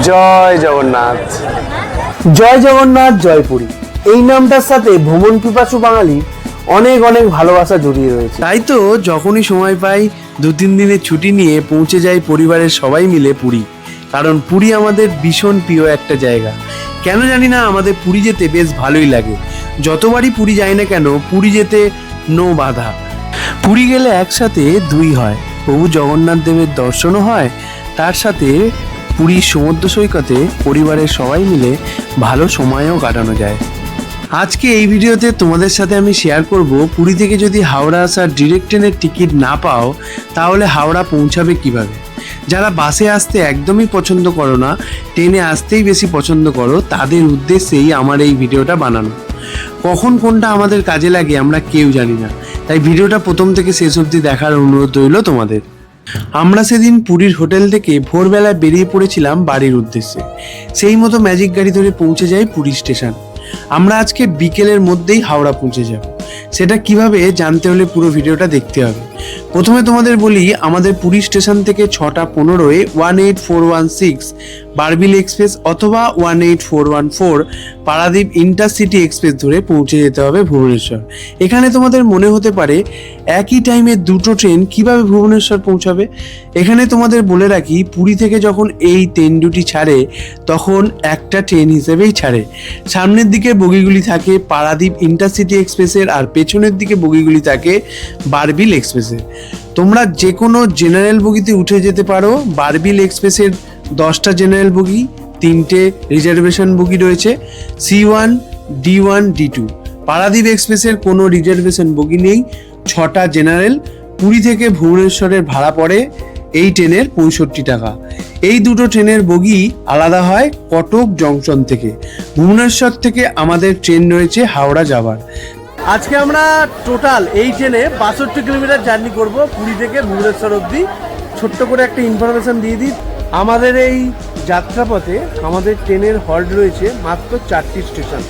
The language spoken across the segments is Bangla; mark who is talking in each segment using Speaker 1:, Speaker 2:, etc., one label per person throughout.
Speaker 1: জয় জগন্নাথ।
Speaker 2: জয় জগন্নাথ, জয় পুরী, এই নামটার সাথে ভ্রমণ পিপাসু বাঙালি অনেক অনেক ভালোবাসা জড়িয়ে রয়েছে।
Speaker 1: তাই তো যখনই সময় পাই 2-3 দিনের ছুটি নিয়ে পৌঁছে যাই পরিবারের সবাই মিলে পুরী। কারণ পুরী আমাদের ভীষণ প্রিয় একটা জায়গা। কেন জানি না, আমাদের পুরী যেতে বেশ ভালোই লাগে। যতবারই পুরী যাই না কেন, পুরী যেতে নো বাধা। পুরী গেলে একসাথে দুই হয়, প্রভু জগন্নাথ দেবের দর্শনও হয়, তার সাথে পুরীর সমুদ্র সৈকতে পরিবারের সবাই মিলে ভালো সময়ও কাটানো যায়। আজকে এই ভিডিওতে তোমাদের সাথে আমি শেয়ার করব, পুরী থেকে যদি হাওড়া আসার ডিরেক্ট ট্রেনের টিকিট না পাও তাহলে হাওড়া পৌঁছাবে কিভাবে। যারা বাসে আসতে একদমই পছন্দ করো না, ট্রেনে আসতেই বেশি পছন্দ করো, তাদের উদ্দেশ্যেই আমার এই ভিডিওটা বানানো। কখন কোনটা আমাদের কাজে লাগে আমরা কেউ জানি না, তাই ভিডিওটা প্রথম থেকে শেষ অবধি দেখার অনুরোধ রইল তোমাদের। আমরা সেদিন পুরীর হোটেল থেকে ভোরবেলায় বেরিয়ে পড়েছিলাম বাড়ির উদ্দেশ্যে। সেই মতো ম্যাজিক গাড়ি ধরে পৌঁছে যাই পুরী স্টেশন। আমরা আজকে বিকেলের মধ্যেই হাওড়া পৌঁছে যাব। সেটা কিভাবে জানতে হলে পুরো ভিডিওটা দেখতে হবে। প্রথমে তোমাদের বলি, আমাদের পুরী স্টেশন থেকে 6:15-এ 18416 বারবিল এক্সপ্রেস অথবা 18414 পারাদ্বীপ ইন্টারসিটি এক্সপ্রেস ধরে পৌঁছে যেতে হবে ভুবনেশ্বর। এখানে তোমাদের মনে হতে পারে একই টাইমে দুটো ট্রেন কিভাবে ভুবনেশ্বর পৌঁছাবে। এখানে তোমাদের বলে রাখি, পুরী থেকে যখন এই ট্রেন দুটি ছাড়ে তখন একটা ট্রেন হিসেবেই ছাড়ে। সামনের দিকে বগিগুলি থাকে পারাদ্বীপ ইন্টারসিটি এক্সপ্রেসের, আর পেছনের দিকে বগিগুলি থাকে বারবিল এক্সপ্রেসের। তোমরা যে কোনো জেনারেল বগিতে উঠে যেতে পারো। বারবিল এক্সপ্রেসের 10টা জেনারেল বগি, 3টে রিজার্ভেশন বগি রয়েছে, C1, D1, D2। পারাদ্বীপ এক্সপ্রেসের কোনো রিজার্ভেশন বগি নেই, 6টা জেনারেল। পুরী থেকে ভুবনেশ্বরের ভাড়া পড়ে এই ট্রেনের 65 টাকা। এই দুটো ট্রেনের বগি আলাদা হয় কটক জংশন থেকে। ভুবনেশ্বর থেকে আমাদের ট্রেন রয়েছে হাওড়া যাবার।
Speaker 2: আজকে আমরা টোটাল এই ট্রেনে 62 কিলোমিটার জার্নি করব পুরী থেকে ভুবনেশ্বর অবধি। ছোট্ট করে একটা ইনফরমেশন দিয়ে দিই, আমাদের এই যাত্রাপথে আমাদের ট্রেনের হল্ট রয়েছে মাত্র 4টি স্টেশন,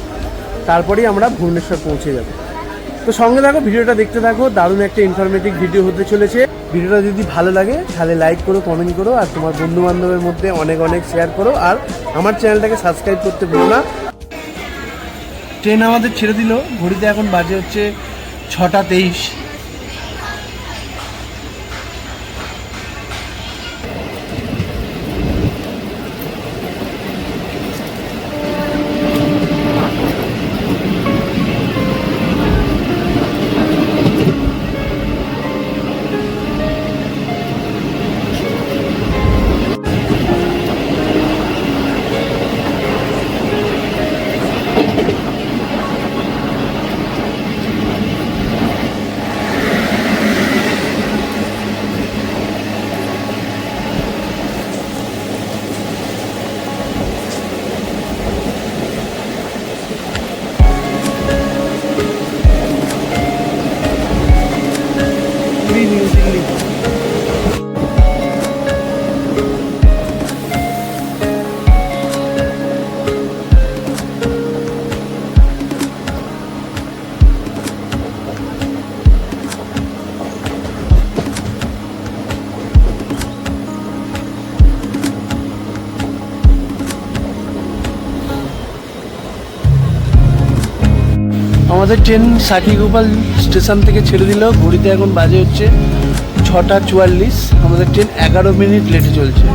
Speaker 2: তারপরেই আমরা ভুবনেশ্বর পৌঁছে যাব। তো সঙ্গে থাকো, ভিডিওটা দেখতে থাকো, দারুণ একটা ইনফরমেটিভ ভিডিও হতে চলেছে। ভিডিওটা যদি ভালো লাগে তাহলে লাইক করো, কমেন্ট করো, আর তোমার বন্ধু বান্ধবের মধ্যে অনেক অনেক শেয়ার করো, আর আমার চ্যানেলটাকে সাবস্ক্রাইব করতে ভুলো না। ট্রেন আমাদের ছেড়ে দিল, ঘড়িতে এখন বাজে হচ্ছে 6:23। আমাদের ট্রেন সাকিগোপাল স্টেশন থেকে ছেড়ে দিল, ঘড়িতে এখন বাজে হচ্ছে 6:44। আমাদের ট্রেন 11 মিনিট লেটে চলছে।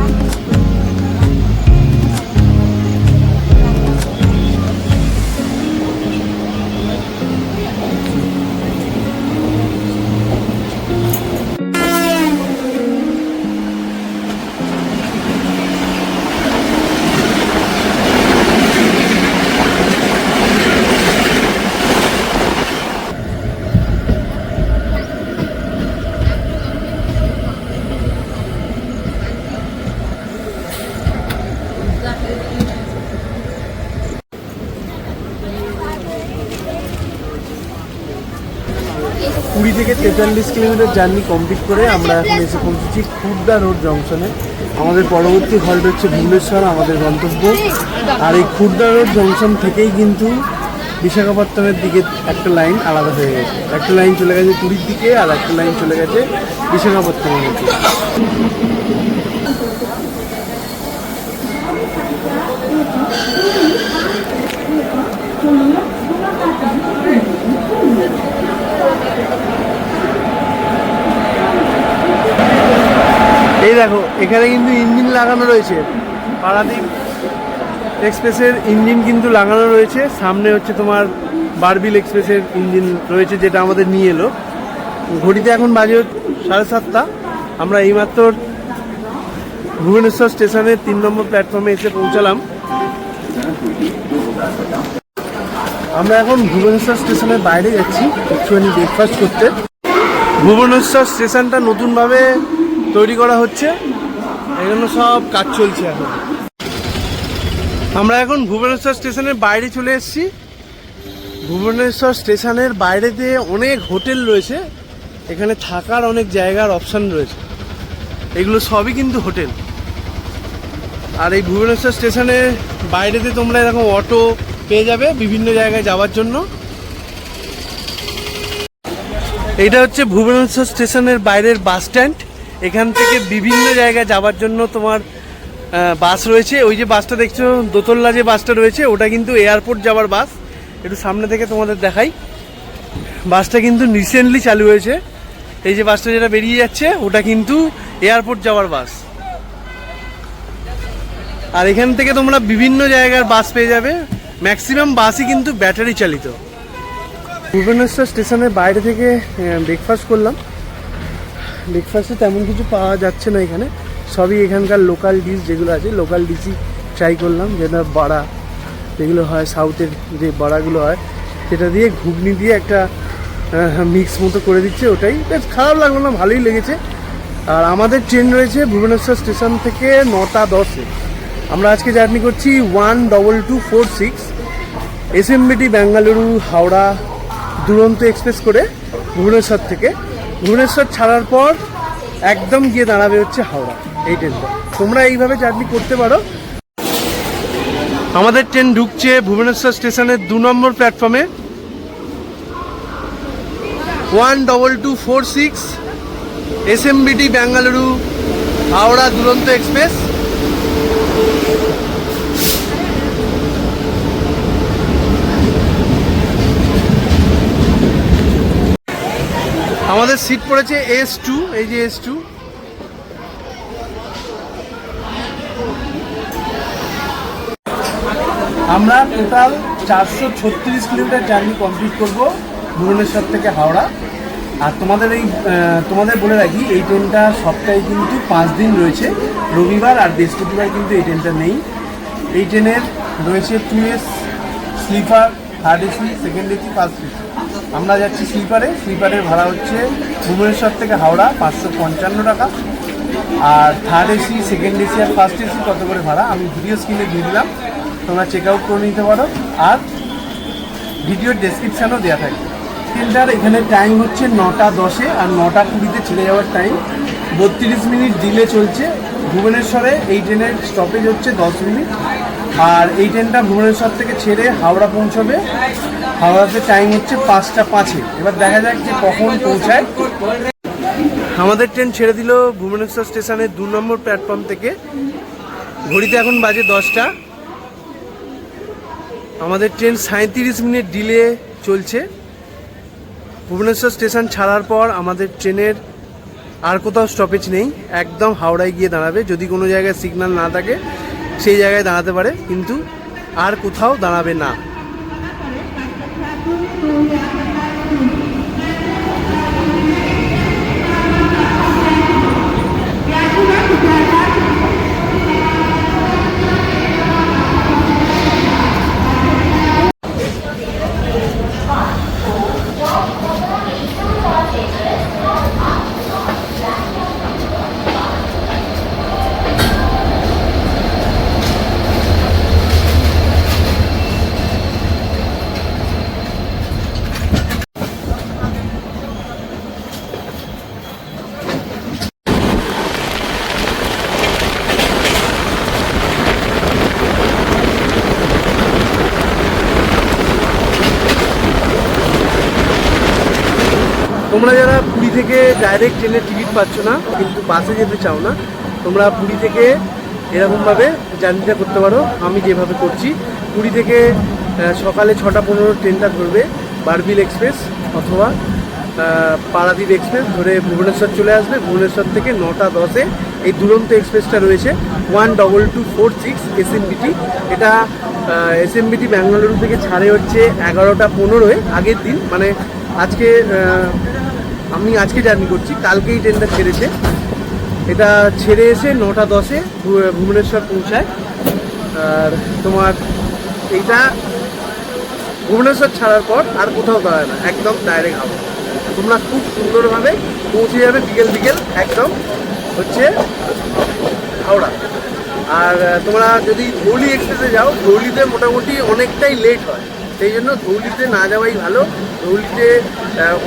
Speaker 2: পুরী থেকে 43 কিলোমিটার জার্নি কমপ্লিট করে আমরা এখন এসে পৌঁছেছি খুর্দা রোড জংশনে। আমাদের পরবর্তী হল্ট হচ্ছে ভুবনেশ্বর, আমাদের গন্তব্য। আর এই খুর্দা রোড জংশন থেকেই কিন্তু বিশাখাপত্তনের দিকে একটা লাইন আলাদা হয়ে গেছে। একটা লাইন চলে গেছে পুরীর দিকে, আর একটা লাইন চলে গেছে বিশাখাপত্তনের দিকে। এখানে কিন্তু ইঞ্জিন লাগানো রয়েছে, পারাদ্বীপ এক্সপ্রেসের ইঞ্জিন কিন্তু লাগানো রয়েছে। সামনে হচ্ছে তোমার বারবিল এক্সপ্রেসের ইঞ্জিন রয়েছে, যেটা আমাদের নিয়ে এলো। ঘড়িতে এখন বাজে 7:30। আমরা এইমাত্র ভুবনেশ্বর স্টেশনের 3 নম্বর প্ল্যাটফর্মে এসে পৌঁছালাম। আমরা এখন ভুবনেশ্বর স্টেশনের বাইরে যাচ্ছি একটুখানি ব্রেকফাস্ট করতে। ভুবনেশ্বর স্টেশনটা নতুনভাবে তৈরি করা হচ্ছে, এগুলো সব কাজ চলছে এখন। আমরা এখন ভুবনেশ্বর স্টেশনের বাইরে চলে এসেছি। ভুবনেশ্বর স্টেশনের বাইরেতে অনেক হোটেল রয়েছে, এখানে থাকার অনেক জায়গার অপশান রয়েছে, এগুলো সবই কিন্তু হোটেল। আর এই ভুবনেশ্বর স্টেশনের বাইরেতে তোমরা এরকম অটো পেয়ে যাবে বিভিন্ন জায়গায় যাওয়ার জন্য। এইটা হচ্ছে ভুবনেশ্বর স্টেশনের বাইরের বাস স্ট্যান্ড। এখান থেকে বিভিন্ন জায়গায় যাওয়ার জন্য তোমার বাস রয়েছে। ওই যে বাসটা দেখছো দোতলা যে বাসটা রয়েছে, ওটা কিন্তু এয়ারপোর্ট যাওয়ার বাস। একটু সামনে থেকে তোমাদের দেখাই, বাসটা কিন্তু রিসেন্টলি চালু হয়েছে। এই যে বাসটা যেটা বেরিয়ে যাচ্ছে, ওটা কিন্তু এয়ারপোর্ট যাওয়ার বাস। আর এখান থেকে তোমরা বিভিন্ন জায়গার বাস পেয়ে যাবে, ম্যাক্সিমাম বাসই কিন্তু ব্যাটারি চালিত। ভুবনেশ্বর স্টেশনের বাইরে থেকে ব্রেকফাস্ট করলাম। ব্রেকফাস্টে তেমন কিছু পাওয়া যাচ্ছে না এখানে, সবই এখানকার লোকাল ডিশ যেগুলো আছে, লোকাল ডিশই ট্রাই করলাম। যেটা বড়া যেগুলো হয়, সাউথের যে বড়াগুলো হয়, সেটা দিয়ে ঘুগনি দিয়ে একটা মিক্স মতো করে দিচ্ছে, ওটাই বেশ খারাপ লাগলো না, ভালোই লেগেছে। আর আমাদের ট্রেন রয়েছে ভুবনেশ্বর স্টেশন থেকে 9:10-এ। আমরা আজকে জার্নি করছি 12246 এসএমবিটি বেঙ্গালুরু হাওড়া দুরন্ত এক্সপ্রেস করে ভুবনেশ্বর থেকে। ভুবনেশ্বর ছাড়ার পর একদম গিয়ে দাঁড়াবে হচ্ছে হাওড়া এই ট্রেনটা। তোমরা এইভাবে জার্নি করতে পারো। আমাদের ট্রেন ঢুকছে ভুবনেশ্বর স্টেশনের 2 নম্বর প্ল্যাটফর্মে। 12246 এসএমবিটি বেঙ্গালুরু হাওড়া দুরন্ত এক্সপ্রেস। আমাদের সিট পড়েছে S2, এই যে S2। আমরা টোটাল 436 কিলোমিটার জার্নি কমপ্লিট করব ভুবনেশ্বর থেকে হাওড়া। আর তোমাদের বলে রাখি, এই ট্রেনটা সপ্তাহে কিন্তু 5 দিন রয়েছে, রবিবার আর বৃহস্পতিবার কিন্তু এই ট্রেনটা নেই। এই ট্রেনের রয়েছে 2S sleeper, 3rd AC, 2nd AC, 1st AC। আমরা যাচ্ছি স্লিপারে। স্লিপারের ভাড়া হচ্ছে ভুবনেশ্বর থেকে হাওড়া 555 টাকা। আর 3rd AC, 2nd AC আর 1st AC কত করে ভাড়া আমি ভিডিও স্ক্রিনে দিয়ে দিলাম, তোমরা চেক আউট করে নিতে পারো। আর ভিডিওর ডেসক্রিপশানও দেওয়া থাকে। ট্রেনটার এখানে টাইম হচ্ছে 9:10-এ, আর 9:20-তে ছেড়ে যাওয়ার টাইম। 32 মিনিট ডিলে চলছে। ভুবনেশ্বরে এই ট্রেনের স্টপেজ হচ্ছে 10 মিনিট। আর এই ট্রেনটা ভুবনেশ্বর থেকে ছেড়ে হাওড়া পৌঁছবে। হাওড়াতে টাইম হচ্ছে 5:05-এ। এবার দেখা যাক যে কখন পৌঁছায়। আমাদের ট্রেন ছেড়ে দিল ভুবনেশ্বর স্টেশনের 2 নম্বর প্ল্যাটফর্ম থেকে। ঘড়িতে এখন বাজে 10টা। আমাদের ট্রেন 37 মিনিট ডিলে চলছে। ভুবনেশ্বর স্টেশন ছাড়ার পর আমাদের ট্রেনের আর কোথাও স্টপেজ নেই, একদম হাওড়ায় গিয়ে দাঁড়াবে। যদি কোনো জায়গায় সিগন্যাল না থাকে সেই জায়গায় দাঁড়াতে পারে, কিন্তু আর কোথাও দাঁড়াবে না। তোমরা যারা পুরী থেকে ডাইরেক্ট ট্রেনের টিকিট পাচ্ছ না, কিন্তু বাসে যেতে চাও না, তোমরা পুরী থেকে এরকমভাবে জার্নিটা করতে পারো। আমি যেভাবে করছি, পুরী থেকে সকালে 6:15 ট্রেনটা ধরবে বারবিল এক্সপ্রেস, অথবা পারাদ্বীপ এক্সপ্রেস ধরে ভুবনেশ্বর চলে আসবে। ভুবনেশ্বর থেকে 9:10-এ এই দুরন্ত এক্সপ্রেসটা রয়েছে 12246 এসএমবিটি। এটা এসএমবিটি ব্যাঙ্গালুরু থেকে ছাড়ে হচ্ছে 11:15 আগের দিন, মানে আজকে আমি আজকে জার্নি করছি, কালকেই ট্রেনটা ছেড়েছে। এটা ছেড়ে এসে 9:10-এ ভুবনেশ্বর পৌঁছায়। আর তোমার এইটা ভুবনেশ্বর ছাড়ার পর আর কোথাও দাঁড়ায় না, একদম ডাইরেক্ট হাওড়া। তোমরা খুব সুন্দরভাবে পৌঁছে যাবে বিকেল একদম হচ্ছে হাওড়া। আর তোমরা যদি ধৌলি এক্সপ্রেসে যাও, ধৌলিতে মোটামুটি অনেকটাই লেট হয়, সেই জন্য ধৌলিতে না যাওয়াই ভালো। ধৌলিতে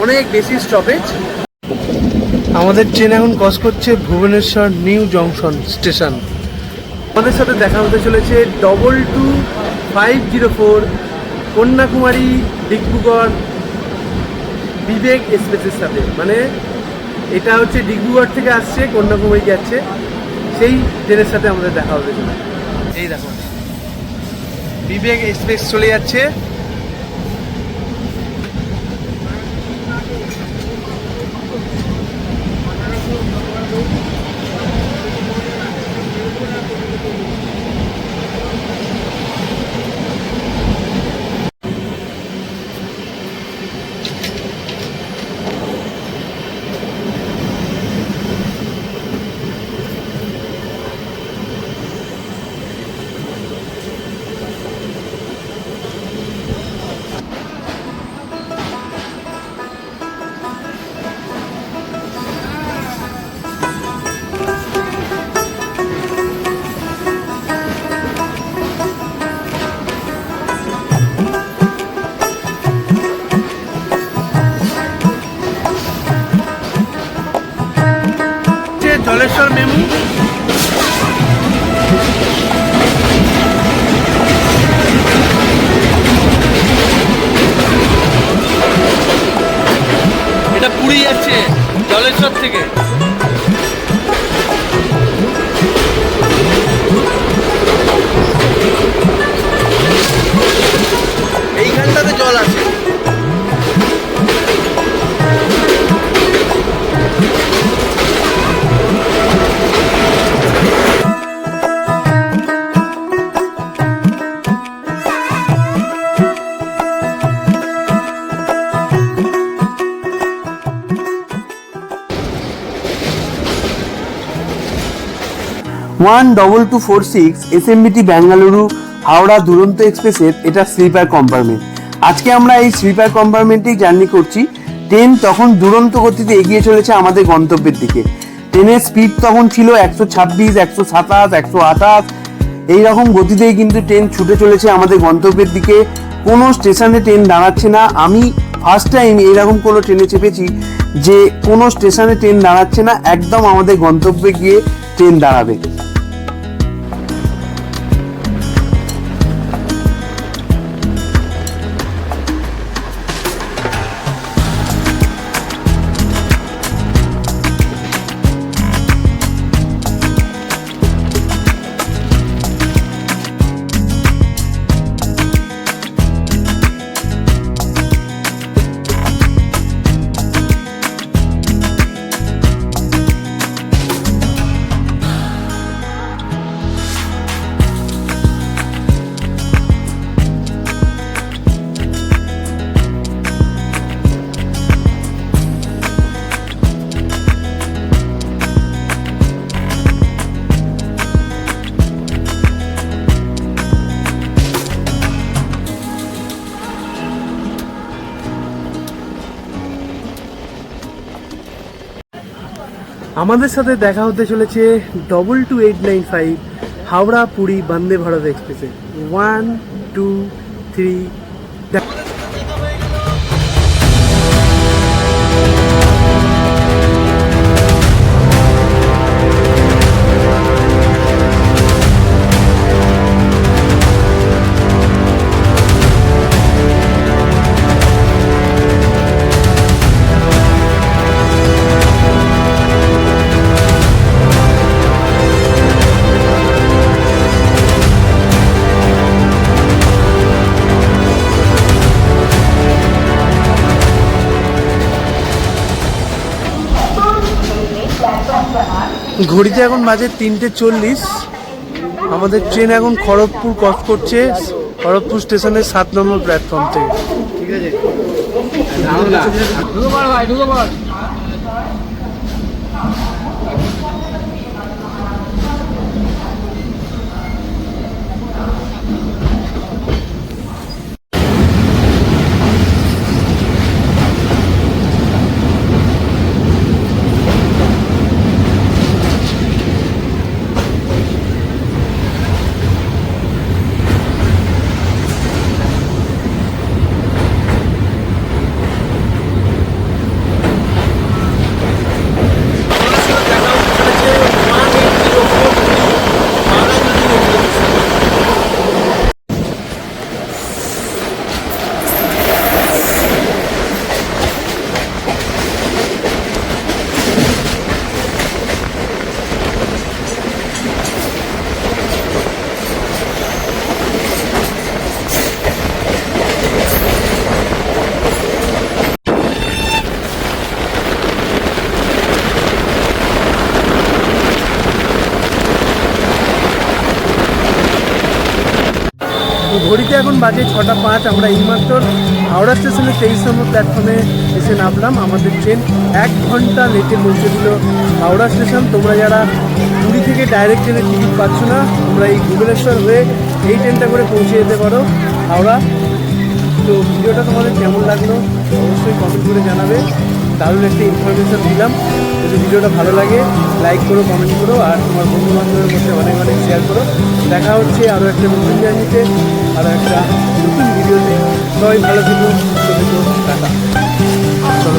Speaker 2: অনেক বেশি স্টপেজ। আমাদের ট্রেন এখন ক্রস করছে ভুবনেশ্বর নিউ জংশন স্টেশন। আমাদের সাথে দেখা হতে চলেছে 22504 কন্যাকুমারী ডিব্রুগড় বিবেক এক্সপ্রেসের সাথে। মানে এটা হচ্ছে ডিব্রুগড় থেকে আসছে, কন্যাকুমারী যাচ্ছে, সেই ট্রেনের সাথে আমাদের দেখা হতে চলেছে। এই দেখো বিবেক এক্সপ্রেস চলে যাচ্ছে। জলেশ্বর মেমু এটা পুরী যাচ্ছে জলেশ্বর থেকে। এইখানটাতে জল আছে।
Speaker 1: ওয়ান 2246 এসএমবিটি বেঙ্গালুরু হাওড়া দুরন্ত এক্সপ্রেসের এটা স্লিপার কম্পার্টমেন্ট। আজকে আমরা এই স্লিপার কম্পার্টমেন্টেই জার্নি করছি। ট্রেন তখন দুরন্ত গতিতে এগিয়ে চলেছে আমাদের গন্তব্যের দিকে। ট্রেনের স্পিড তখন ছিল 126, 127, 128 এইরকম গতিতেই কিন্তু ট্রেন ছুটে চলেছে আমাদের গন্তব্যের দিকে। কোনো স্টেশনে ট্রেন দাঁড়াচ্ছে না। আমি ফার্স্ট টাইম এইরকম কোনো ট্রেনে চেপেছি যে কোনো স্টেশনে ট্রেন দাঁড়াচ্ছে না, একদম আমাদের গন্তব্যে গিয়ে ট্রেন দাঁড়াবে।
Speaker 2: আমাদের সাথে দেখা হতে চলেছে 22895 হাওড়া পুরী বন্দে ভারত এক্সপ্রেসে 1 2 3। ঘড়িতে এখন বাজে 3:40। আমাদের ট্রেন এখন খড়গপুর ক্রস করছে, খড়গপুর স্টেশনের 7 নম্বর প্ল্যাটফর্ম থেকে। ঠিক আছে, ঘড়িতে এখন বাজে 6:05। আমরা এইমাত্র হাওড়া স্টেশনে 23 নম্বর প্ল্যাটফর্মে এসে নামলাম। আমাদের ট্রেন 1 ঘন্টা লেটে পৌঁছে দিল হাওড়া স্টেশন। তোমরা যারা পুরী থেকে ডাইরেক্ট ট্রেনের টিকিট পাচ্ছ না, তোমরা এই ভুবনেশ্বর হয়ে এই ট্রেনটা করে পৌঁছে যেতে পারো হাওড়া। তো ভিডিওটা তোমাদের কেমন লাগলো অবশ্যই কমেন্ট করে জানাবে। দারুণ একটা ইনফরমেশন দিলাম। যদি ভিডিওটা ভালো লাগে লাইক করো, কমেন্ট করো, আর তোমার বন্ধু বান্ধবের মধ্যে অনেক অনেক শেয়ার করো। দেখা হচ্ছে আরও একটা নতুন জার্নিতে, আরও একটা নতুন ভিডিওতে। সবাই ভালো থেকো, সুস্থ থেকো, টাটা। চলো।